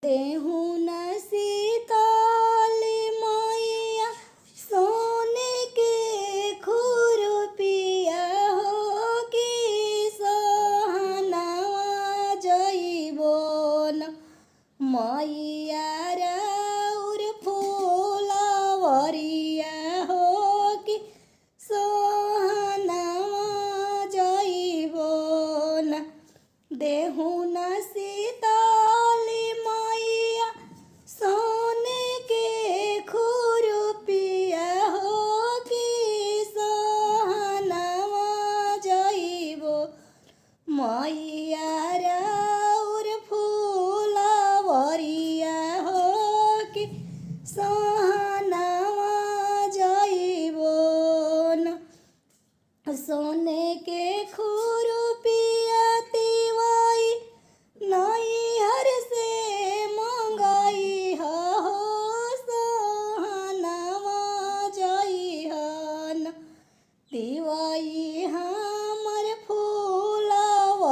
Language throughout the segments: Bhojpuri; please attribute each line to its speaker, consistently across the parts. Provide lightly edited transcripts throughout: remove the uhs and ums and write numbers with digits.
Speaker 1: देहु न सीताल मैया सोने के खुरपिया हो कि सोहनवा जइबो न मैया राउर फूलवरिया हो कि सोहनवा जइबो न देहु न सीताल मैया सोने के खुरपिया हो कि सोहनवा जइबो मैया राउर फूलवरिया हो कि सोहनवा जइबो न सोने के खुरपिया तिवाई नैहर से मंगाई हो सोहनवा जइहन तिवाई हमर फूलवरिया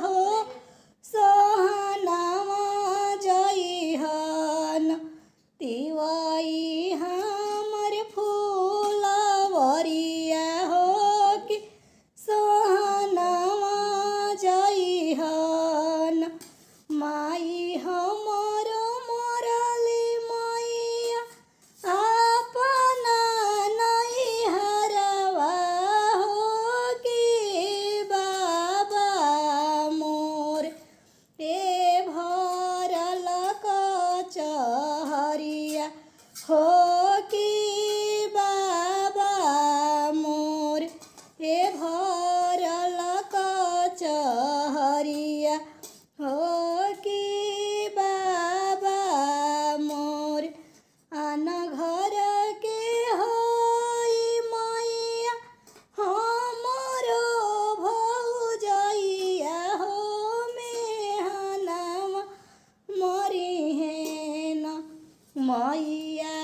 Speaker 1: हो सोहनवा जइहन तिवाई हमर फूलवरिया हो कि सोहनवा जइहन माई हमर मरली मैया अपना नैहरवा हो कि बाबा मोर ए भरल कचहरिया हो कि बाबा मोर ए भरल कचहरिया हो कि बाबा मोर आन घर के होई मैया हमरो भौजइया हो मेहनवा मरिहेन मैया